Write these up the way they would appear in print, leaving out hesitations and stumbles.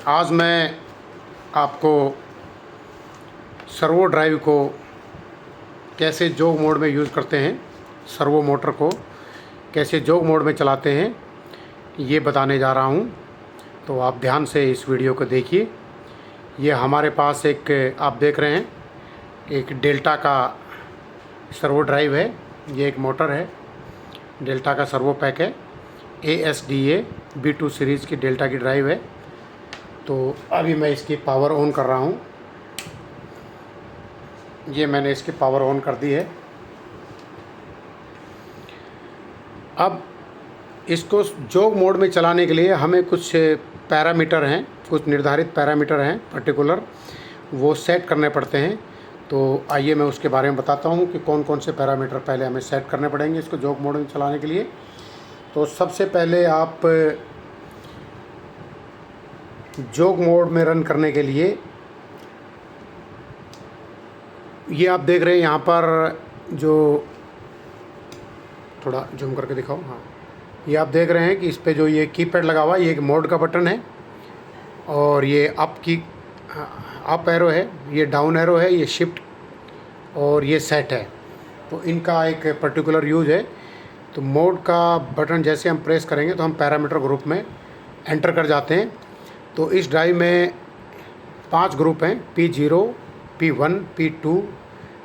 आज मैं आपको सर्वो ड्राइव को कैसे जोग मोड में यूज़ करते हैं, सर्वो मोटर को कैसे जोग मोड में चलाते हैं, ये बताने जा रहा हूँ। तो आप ध्यान से इस वीडियो को देखिए। ये हमारे पास एक आप देख रहे हैं एक डेल्टा का सर्वो ड्राइव है। ये एक मोटर है, डेल्टा का सर्वो पैक है, ASDA B2 सीरीज़ की डेल्टा की ड्राइव है। तो अभी मैं इसकी पावर ऑन कर रहा हूँ। ये मैंने इसकी पावर ऑन कर दी है। अब इसको जोग मोड में चलाने के लिए हमें कुछ पैरामीटर हैं, कुछ निर्धारित पैरामीटर हैं पर्टिकुलर, वो सेट करने पड़ते हैं। तो आइए मैं उसके बारे में बताता हूँ कि कौन कौन से पैरामीटर पहले हमें सेट करने पड़ेंगे इसको जोग मोड में चलाने के लिए। तो सबसे पहले आप जोग मोड में रन करने के लिए ये आप देख रहे हैं यहाँ पर, जो थोड़ा जूम करके दिखाओ, हाँ, ये आप देख रहे हैं कि इस पे जो ये कीपैड लगा हुआ है, ये एक मोड का बटन है और ये अप एरो है, ये डाउन एरो है, ये शिफ्ट और ये सेट है। तो इनका एक पर्टिकुलर यूज़ है। तो मोड का बटन जैसे हम प्रेस करेंगे तो हम पैरामीटर ग्रुप में एंटर कर जाते हैं। तो इस ड्राइव में 5 ग्रुप हैं, P0, P1, P2,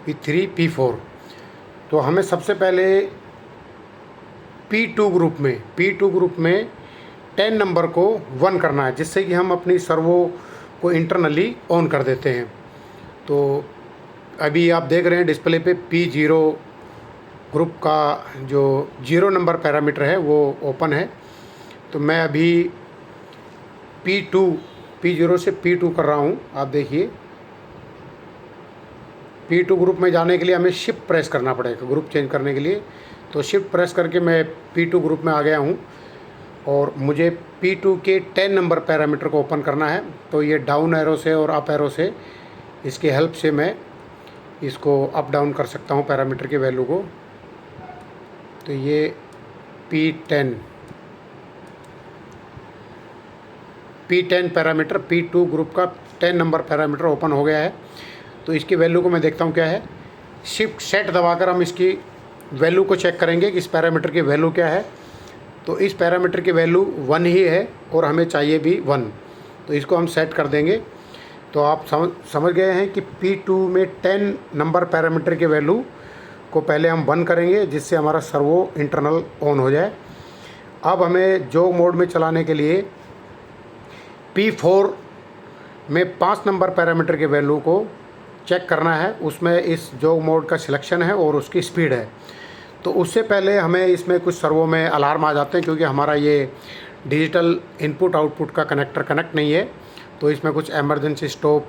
P3, P4। तो हमें सबसे पहले P2 ग्रुप में 10 नंबर को 1 करना है, जिससे कि हम अपनी सर्वो को इंटरनली ऑन कर देते हैं। तो अभी आप देख रहे हैं डिस्प्ले पे P0 ग्रुप का जो 0 नंबर पैरामीटर है वो ओपन है। तो मैं अभी P0 से P2 कर रहा हूँ। आप देखिए, P2 ग्रुप में जाने के लिए हमें शिफ्ट प्रेस करना पड़ेगा ग्रुप चेंज करने के लिए। तो शिफ्ट प्रेस करके मैं P2 ग्रुप में आ गया हूँ और मुझे P2 के 10 नंबर पैरामीटर को ओपन करना है। तो ये डाउन एरो से और अप एरो से, इसकी हेल्प से मैं इसको अप डाउन कर सकता हूँ पैरामीटर की वैल्यू को। तो ये P10 पैरामीटर, P2 ग्रुप का 10 नंबर पैरामीटर ओपन हो गया है। तो इसकी वैल्यू को मैं देखता हूँ क्या है। शिफ्ट सेट दबाकर हम इसकी वैल्यू को चेक करेंगे कि इस पैरामीटर की वैल्यू क्या है। तो इस पैरामीटर की वैल्यू 1 ही है और हमें चाहिए भी 1। तो इसको हम सेट कर देंगे। तो आप समझ गए हैं कि P2 में 10 नंबर पैरामीटर की वैल्यू को पहले हम 1 करेंगे, जिससे हमारा सर्वो इंटरनल ऑन हो जाए। अब हमें जोग मोड में चलाने के लिए P4 में 5 नंबर पैरामीटर की वैल्यू को चेक करना है। उसमें इस जोग मोड का सिलेक्शन है और उसकी स्पीड है। तो उससे पहले हमें इसमें कुछ सर्वो में अलार्म आ जाते हैं, क्योंकि हमारा ये डिजिटल इनपुट आउटपुट का कनेक्टर कनेक्ट नहीं है। तो इसमें कुछ एमरजेंसी स्टॉप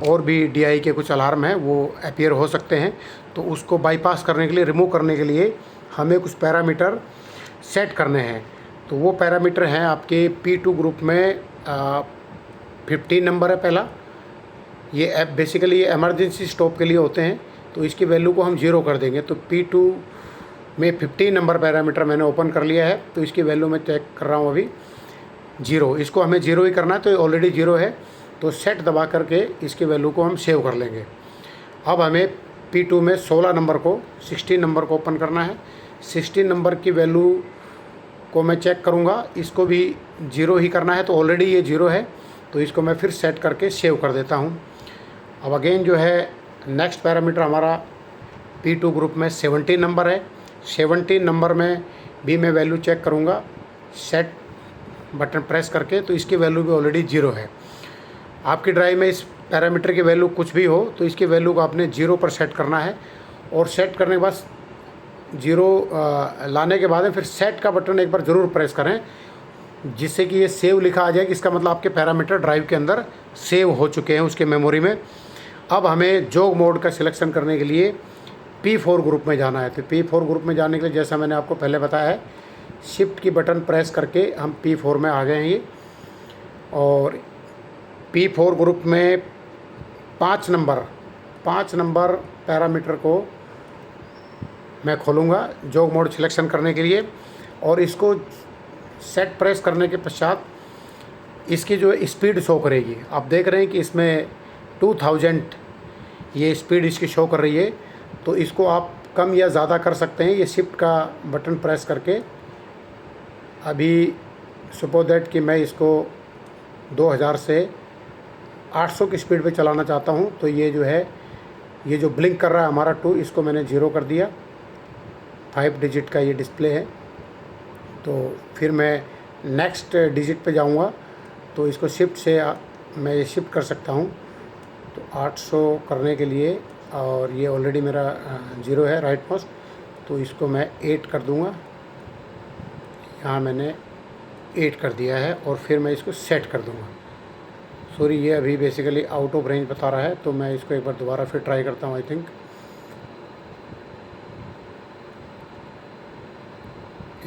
और भी DI के कुछ अलार्म हैं, वो अपीयर हो सकते हैं। तो उसको बाईपास करने के लिए, रिमूव करने के लिए हमें कुछ पैरामीटर सेट करने हैं। तो वो पैरामीटर हैं आपके P2 ग्रुप में 15 नंबर है पहला। ये बेसिकली ये एमरजेंसी स्टॉप के लिए होते हैं। तो इसकी वैल्यू को हम 0 कर देंगे। तो P2 में 15 नंबर पैरामीटर मैंने ओपन कर लिया है। तो इसकी वैल्यू मैं चेक कर रहा हूँ अभी 0। इसको हमें 0 ही करना है, तो ऑलरेडी 0 है। तो सेट दबा करके इसकी वैल्यू को हम सेव कर लेंगे। अब हमें P2 में 16 नंबर को 16 नंबर को ओपन करना है। 16 नंबर की वैल्यू को मैं चेक करूँगा, इसको भी 0 ही करना है। तो ऑलरेडी ये 0 है। तो इसको मैं फिर सेट करके सेव कर देता हूँ। अब अगेन जो है नेक्स्ट पैरामीटर हमारा P2 ग्रुप में 17 नंबर है। 17 नंबर में भी मैं वैल्यू चेक करूँगा सेट बटन प्रेस करके। तो इसकी वैल्यू भी ऑलरेडी 0 है। आपकी ड्राइव में इस पैरामीटर की वैल्यू कुछ भी हो तो इसकी वैल्यू को आपने 0 पर सेट करना है। और सेट करने के बाद 0 लाने के बाद फिर सेट का बटन एक बार ज़रूर प्रेस करें, जिससे कि ये सेव लिखा आ जाए। इसका मतलब आपके पैरामीटर ड्राइव के अंदर सेव हो चुके हैं उसके मेमोरी में। अब हमें जोग मोड का सिलेक्शन करने के लिए P4 ग्रुप में जाना है। तो P4 ग्रुप में जाने के लिए, जैसा मैंने आपको पहले बताया है, शिफ्ट की बटन प्रेस करके हम P4 में आ गए हैं ये। और P4 ग्रुप में 5 नंबर पैरामीटर को मैं खोलूँगा जोग मोड सिलेक्शन करने के लिए। और इसको सेट प्रेस करने के पश्चात इसकी जो स्पीड शो करेगी, आप देख रहे हैं कि इसमें 2000 ये स्पीड इसकी शो कर रही है। तो इसको आप कम या ज़्यादा कर सकते हैं ये शिफ्ट का बटन प्रेस करके। अभी सपोज दैट कि मैं इसको 2000 से 800 की स्पीड पे चलाना चाहता हूँ, तो ये जो है, ये जो ब्लिंक कर रहा है हमारा 2, इसको मैंने 0 कर दिया। 5 डिजिट का ये डिस्प्ले है। तो फिर मैं नेक्स्ट डिजिट पे जाऊँगा, तो इसको शिफ्ट से मैं ये शिफ्ट कर सकता हूँ। तो 800 करने के लिए, और ये ऑलरेडी मेरा 0 है राइट मोस्ट, तो इसको मैं 8 कर दूँगा। यहाँ मैंने 8 कर दिया है और फिर मैं इसको सेट कर दूँगा। सॉरी, ये अभी बेसिकली आउट ऑफ रेंज बता रहा है, तो मैं इसको एक बार दोबारा फिर ट्राई करता हूँ। आई थिंक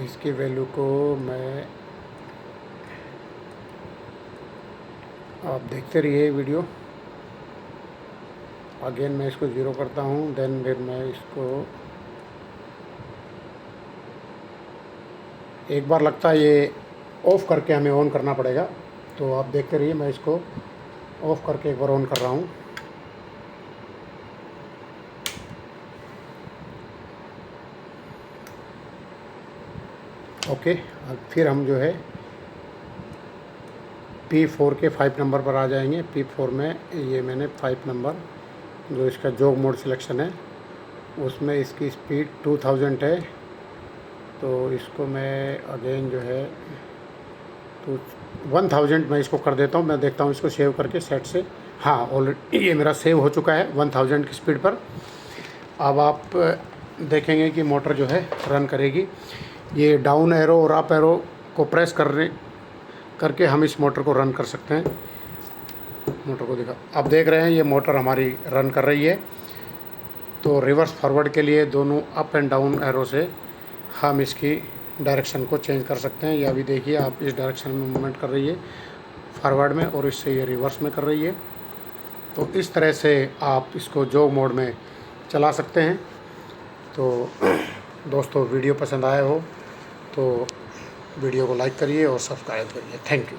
इसकी वैल्यू को मैं, आप देखते रहिए वीडियो। अगेन मैं इसको 0 करता हूँ, देन फिर मैं इसको एक बार लगता है ये ऑफ़ करके हमें ऑन करना पड़ेगा। तो आप देखते रहिए, मैं इसको ऑफ़ करके एक बार ऑन कर रहा हूँ। ओके, अब फिर हम जो है P4 के 5 नंबर पर आ जाएंगे। P4 में ये मैंने 5 नंबर जो इसका जोग मोड सिलेक्शन है, उसमें इसकी स्पीड 2000 है। तो इसको मैं अगेन जो है तो 1000 मैं इसको कर देता हूँ। मैं देखता हूँ इसको सेव करके सेट से। हाँ, ऑलरेडी ये मेरा सेव हो चुका है 1000 की स्पीड पर। अब आप देखेंगे कि मोटर जो है रन करेगी। ये डाउन एरो और अप एरो को प्रेस करके हम इस मोटर को रन कर सकते हैं। मोटर को दिखा, आप देख रहे हैं ये मोटर हमारी रन कर रही है। तो रिवर्स फॉरवर्ड के लिए दोनों अप एंड डाउन एरो से हम इसकी डायरेक्शन को चेंज कर सकते हैं। या अभी देखिए, आप इस डायरेक्शन में मूवमेंट कर रही है फॉरवर्ड में, और इससे ये रिवर्स में कर रही है। तो इस तरह से आप इसको जोग मोड में चला सकते हैं। तो दोस्तों, वीडियो पसंद आया हो तो वीडियो को लाइक करिए और सब्सक्राइब करिए। Thank you.